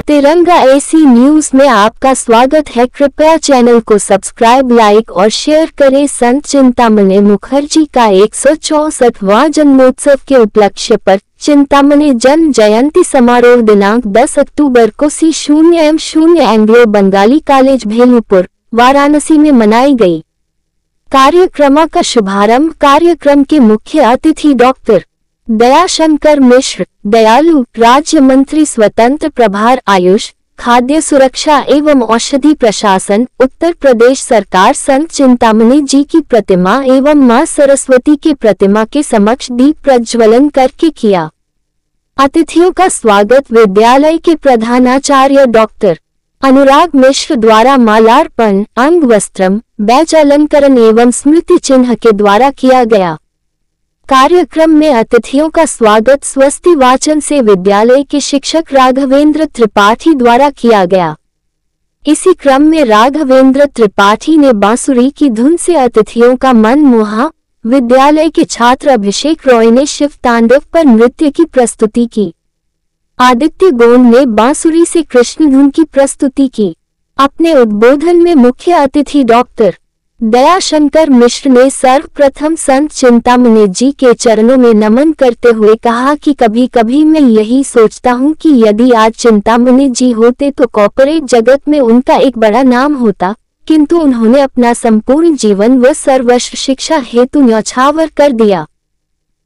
तिरंगा AC news में आपका स्वागत है। कृपया चैनल को सब्सक्राइब, लाइक और शेयर करें। संत चिंतामणि मुखर्जी का 164वां जन्मोत्सव के उपलक्ष्य पर चिंतामणि जन्म जयंती समारोह दिनांक 10 अक्टूबर को C0M0 Anglo Bengali college Bhelupur, Varanasi में मनाई गई। कार्यक्रम का शुभारंभ कार्यक्रम के मुख्य अतिथि डॉक्टर दयाशंकर मिश्र, दयालु राज्य मंत्री स्वतंत्र प्रभार आयुष, खाद्य सुरक्षा एवं औषधि प्रशासन, उत्तर प्रदेश सरकार संत चिंतामणि जी की प्रतिमा एवं मां सरस्वती की प्रतिमा के समक्ष दीप प्रज्वलन करके किया। अतिथियों का स्वागत विद्यालय के प्रधानाचार्य डॉक्टर अनुराग मिश्र द्वारा मालार्पण, अंग वस्त्रम, बैज अलंकरण एवं स्मृति चिन्ह के द्वारा किया गया। कार्यक्रम में अतिथियों का स्वागत स्वस्ति वाचन से विद्यालय के शिक्षक राघवेंद्र त्रिपाठी द्वारा किया गया। इसी क्रम में राघवेंद्र त्रिपाठी ने बांसुरी की धुन से अतिथियों का मन मोहा। विद्यालय के छात्र अभिषेक रॉय ने शिव तांडव पर नृत्य की प्रस्तुति की। आदित्य गोंड ने बांसुरी से कृष्ण धुन की प्रस्तुति की। अपने उद्बोधन में मुख्य अतिथि डॉक्टर दयाशंकर मिश्र ने सर्वप्रथम संत चिंतामणि जी के चरणों में नमन करते हुए कहा कि कभी कभी मैं यही सोचता हूँ कि यदि आज चिंतामणि जी होते तो कॉर्पोरेट जगत में उनका एक बड़ा नाम होता, किंतु उन्होंने अपना संपूर्ण जीवन व सर्वस्व शिक्षा हेतु न्यौछावर कर दिया।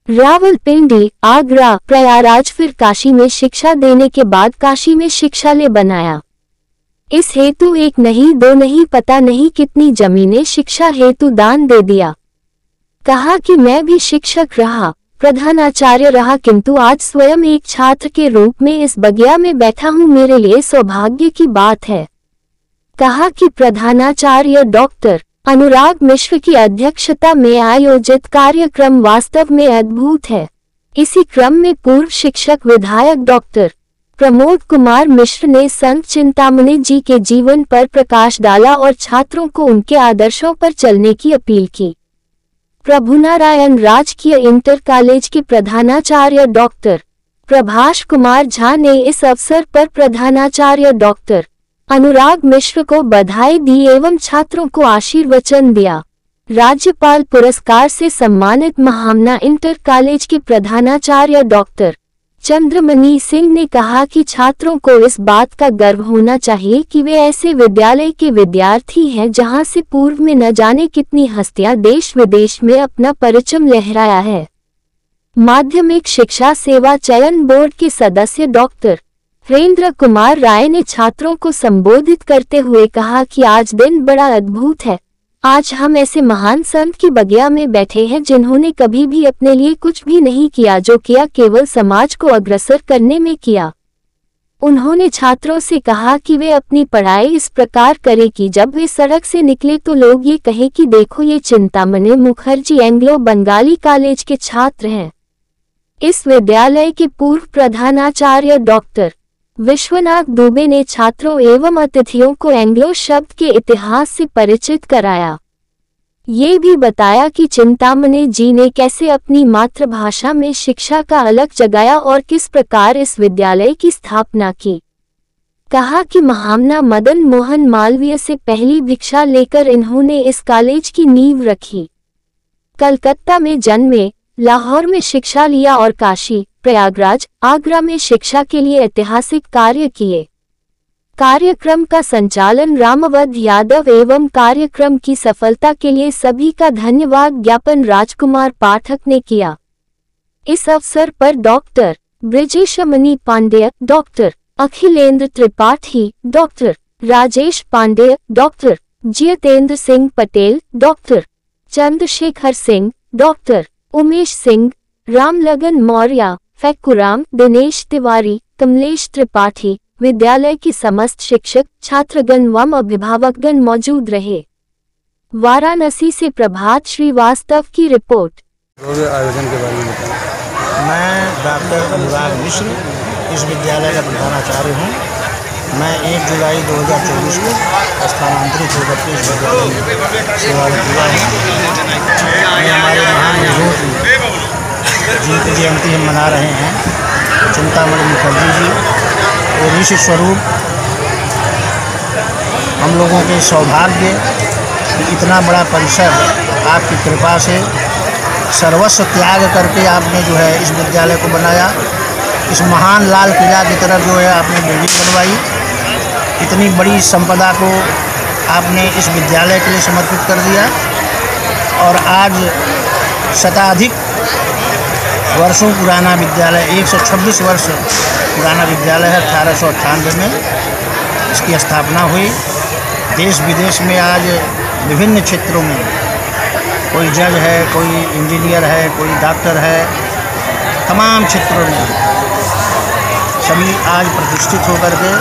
रावलपिंडी, आगरा, प्रयागराज फिर काशी में शिक्षा देने के बाद काशी में शिक्षालय बनाया। इस हेतु एक नहीं दो नहीं पता नहीं कितनी जमीनें शिक्षा हेतु दान दे दिया। कहा कि मैं भी शिक्षक रहा, प्रधानाचार्य रहा, किंतु आज स्वयं एक छात्र के रूप में इस बगिया में बैठा हूँ, मेरे लिए सौभाग्य की बात है। कहा कि प्रधानाचार्य डॉक्टर अनुराग मिश्र की अध्यक्षता में आयोजित कार्यक्रम वास्तव में अद्भुत है। इसी क्रम में पूर्व शिक्षक विधायक डॉक्टर प्रमोद कुमार मिश्र ने संत चिंतामणि जी के जीवन पर प्रकाश डाला और छात्रों को उनके आदर्शों पर चलने की अपील की। प्रभुनारायण राजकीय इंटर कॉलेज के प्रधानाचार्य डॉक्टर प्रभाष कुमार झा ने इस अवसर पर प्रधानाचार्य डॉक्टर अनुराग मिश्र को बधाई दी एवं छात्रों को आशीर्वचन दिया। राज्यपाल पुरस्कार से सम्मानित महामना इंटर कॉलेज के प्रधानाचार्य डॉक्टर चंद्रमणि सिंह ने कहा कि छात्रों को इस बात का गर्व होना चाहिए कि वे ऐसे विद्यालय के विद्यार्थी हैं जहां से पूर्व में न जाने कितनी हस्तियां देश विदेश में अपना परचम लहराया है। माध्यमिक शिक्षा सेवा चयन बोर्ड के सदस्य डॉक्टर वीरेंद्र कुमार राय ने छात्रों को संबोधित करते हुए कहा कि आज दिन बड़ा अद्भुत है। आज हम ऐसे महान संत की बगिया में बैठे हैं जिन्होंने कभी भी अपने लिए कुछ भी नहीं किया, जो किया केवल समाज को अग्रसर करने में किया। उन्होंने छात्रों से कहा कि वे अपनी पढ़ाई इस प्रकार करें कि जब वे सड़क से निकले तो लोग ये कहें कि देखो ये चिंतामणि मुखर्जी एंग्लो बंगाली कॉलेज के छात्र हैं। इस विद्यालय के पूर्व प्रधानाचार्य डॉक्टर विश्वनाथ दुबे ने छात्रों एवं अतिथियों को एंग्लो शब्द के इतिहास से परिचित कराया। ये भी बताया कि चिंतामणि जी ने कैसे अपनी मातृभाषा में शिक्षा का अलग जगाया और किस प्रकार इस विद्यालय की स्थापना की। कहा कि महामना मदन मोहन मालवीय से पहली भिक्षा लेकर इन्होंने इस कॉलेज की नींव रखी। कलकत्ता में जन्मे, लाहौर में शिक्षा लिया और काशी, प्रयागराज, आगरा में शिक्षा के लिए ऐतिहासिक कार्य किए। कार्यक्रम का संचालन रामवध यादव एवं कार्यक्रम की सफलता के लिए सभी का धन्यवाद ज्ञापन राजकुमार पाठक ने किया। इस अवसर पर doctor Brijeshmani Pandey, doctor Akhilendra Tripathi, doctor Rajesh Pandey, doctor Jitendra Singh Patel, doctor Chandrashekhar Singh, doctor Umesh Singh, Ramlagan Maurya, Phaikuram, Dinesh Tiwari, Kamlesh Tripathi, विद्यालय के समस्त शिक्षक, छात्रगण व अभिभावकगण मौजूद रहे। वाराणसी से प्रभात श्रीवास्तव की रिपोर्ट। आयोजन के बारे में बताएं। मैं डॉक्टर अनुराग मिश्र इस विद्यालय का प्रधानाचार्य हूँ। मैं 1 जुलाई 2024 को स्थानांतरित होकर के इस विद्यालय में सेवारत हुआ हूँ। हमारे महान विभूति जिनकी जयंती हम मना रहे हैं, चिंतामणि मुखर्जी जी, वो ऋषि स्वरूप हम लोगों के सौभाग्य कि इतना बड़ा परिसर आपकी कृपा से सर्वस्व त्याग करके आपने जो है इस विद्यालय को बनाया। इस महान लाल किला की तरफ जो है आपने बिल्डिंग बनवाई। इतनी बड़ी संपदा को आपने इस विद्यालय के लिए समर्पित कर दिया और आज शताधिक वर्षों पुराना विद्यालय, 126 वर्ष पुराना विद्यालय है। 1898 में इसकी स्थापना हुई। देश विदेश में आज विभिन्न क्षेत्रों में कोई जज है, कोई इंजीनियर है, कोई डॉक्टर है, तमाम क्षेत्रों में सभी आज प्रतिष्ठित होकर के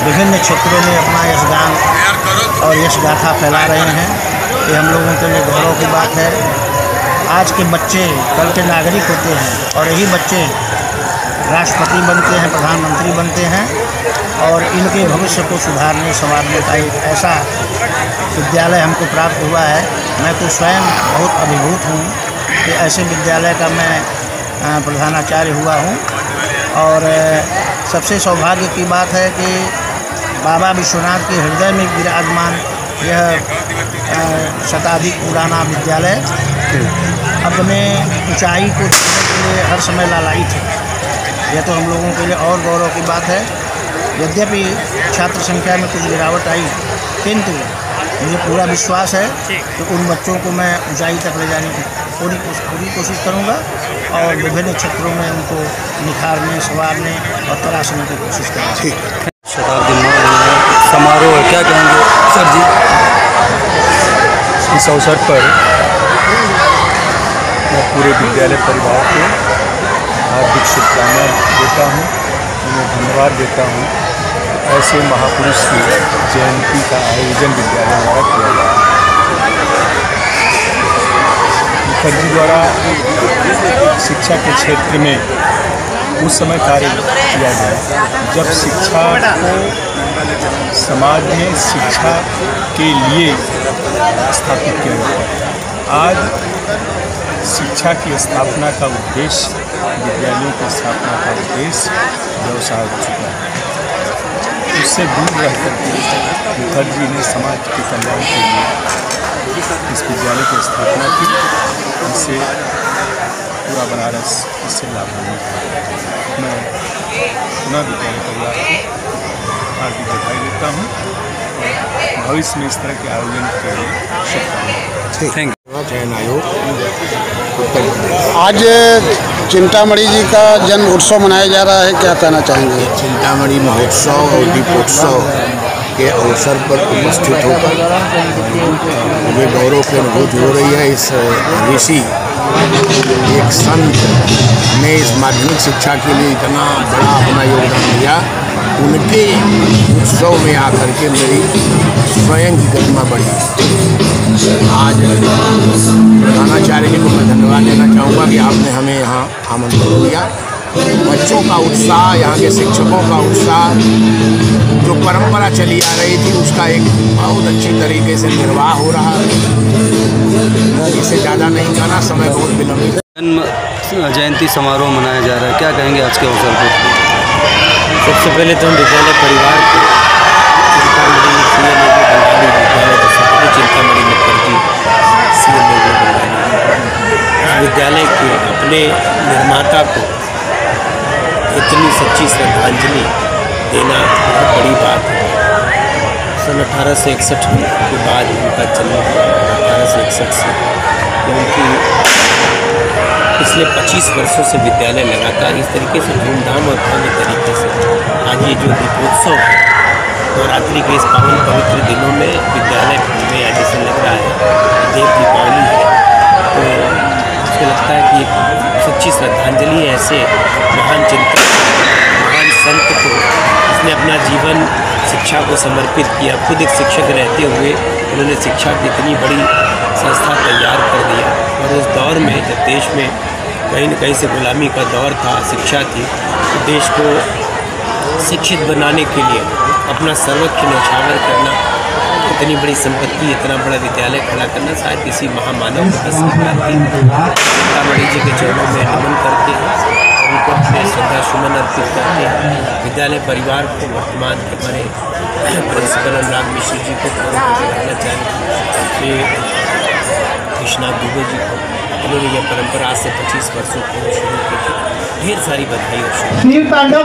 विभिन्न क्षेत्रों में अपना यशगान और यश गाथा फैला रहे हैं। ये हम लोगों के लिए गौरव की बात है। आज के बच्चे कल के नागरिक होते हैं और यही बच्चे राष्ट्रपति बनते हैं, प्रधानमंत्री बनते हैं और इनके भविष्य को सुधारने संवारने का एक ऐसा विद्यालय हमको प्राप्त हुआ है। मैं तो स्वयं बहुत अभिभूत हूँ कि ऐसे विद्यालय का मैं प्रधानाचार्य हुआ हूँ। और सबसे सौभाग्य की बात है कि बाबा विश्वनाथ के हृदय में विराजमान यह शताधिक पुराना विद्यालय अपने ऊंचाई को छूने के लिए हर समय लालायित है। यह तो हम लोगों के लिए और गौरव की बात है। यद्यपि छात्र संख्या में कुछ गिरावट आई, किंतु मुझे पूरा विश्वास है कि उन बच्चों को मैं ऊंचाई तक ले जाने की पूरी कोशिश करूंगा और विभिन्न क्षेत्रों में उनको निखारने, संवारने और तराशने की कोशिश करूँगा। शताब्दी समारोह क्या कहेंगे सर जी? इस अवसर पर मैं पूरे विद्यालय परिवार को हार्दिक शुभकामनाएं देता हूँ, उन्हें धन्यवाद देता हूँ। ऐसे महापुरुष की जयंती का आयोजन विद्यालय द्वारा किया गया। मुखर्जी द्वारा शिक्षा के क्षेत्र में उस समय कार्य किया गया जब शिक्षा को समाज में शिक्षा के लिए स्थापित किया गया। आज शिक्षा की स्थापना का उद्देश्य, विद्यालयों की स्थापना का उद्देश्य व्यवसाय हो चुका है। उससे दूर रहकर के मुखर्जी ने समाज के कल्याण के लिए इस विद्यालय की स्थापना की, जिससे पूरा बनारस इससे लाभान्वित है। मैं पुनः विद्यालय परिवार को हार्दिक बधाई देता हूँ और भविष्य में इस तरह के आयोजन के लिए शुभकामनाएं। Thank you. चयन आयोग आज चिंतामणि जी का जन्म उत्सव मनाया जा रहा है, क्या कहना चाहेंगे? चिंतामणि महोत्सव और दीपोत्सव के अवसर पर उपस्थित होकर मुझे गौरव की अनुभूति हो रही है। इस ऋषि एक संत ने इस माध्यमिक शिक्षा के लिए इतना बड़ा अपना योगदान दिया, उनके उत्सव में आकर के मेरी स्वयं की गरिमा बढ़ी। आज प्रधानाचार्य जी को मैं धन्यवाद देना चाहूँगा कि आपने हमें यहाँ आमंत्रित किया। बच्चों का उत्साह, यहाँ के शिक्षकों का उत्साह, जो परंपरा चली आ रही थी उसका एक बहुत अच्छी तरीके से निर्वाह हो रहा है। इसे ज़्यादा नहीं कहना, समय बहुत विलंबित। जन्म जयंती समारोह मनाया जा रहा है, क्या कहेंगे आज के अवसर पर? सबसे पहले तो हम विद्यालय परिवार को चिंतामणि विद्यालय के सपने चिंतामणि मुखर्जी इस विद्यालय के अपने निर्माता को इतनी सच्ची श्रद्धांजलि देना बहुत बड़ी बात है। सन 1861 के बाद उनका जन्म हुआ। 1861 से उनकी पिछले 25 वर्षों से विद्यालय लगातार इस तरीके से धूमधाम और भव्य तरीके से आज ये जो दीपोत्सव है, नवरात्रि के इस पावन पवित्र दिनों में विद्यालय में एडिशन लग रहा है, देव दीपावली है, तो मुझे लगता है कि एक सच्ची श्रद्धांजलि है ऐसे महान चिंतक, महान संत को, जिसने अपना जीवन शिक्षा को समर्पित किया। खुद एक शिक्षक रहते हुए उन्होंने शिक्षा की इतनी बड़ी संस्था तैयार कर दिया। और उस दौर में जब देश में कहीं न कहीं से गुलामी का दौर था, शिक्षा थी, तो देश को शिक्षित बनाने के लिए अपना सर्वोच्च न्यौछावर करना, इतनी बड़ी संपत्ति, इतना बड़ा विद्यालय खड़ा करना शायद किसी महामानव को बस की बात थी। चिंतामणि जी के चरणों में नमन करते हैं। उनको अपने श्रद्धा सुमन अर्पित करते हैं। विद्यालय परिवार को, वर्तमान के हमारे प्रिंसिपल अनुराग मिश्र जी को, प्रधानाचार्य कृष्णा दुबे जी को, उन्होंने यह परंपरा आज से 25 वर्षों को शुरू की थी। ढेर सारी बधाई और शुभकामनाएं।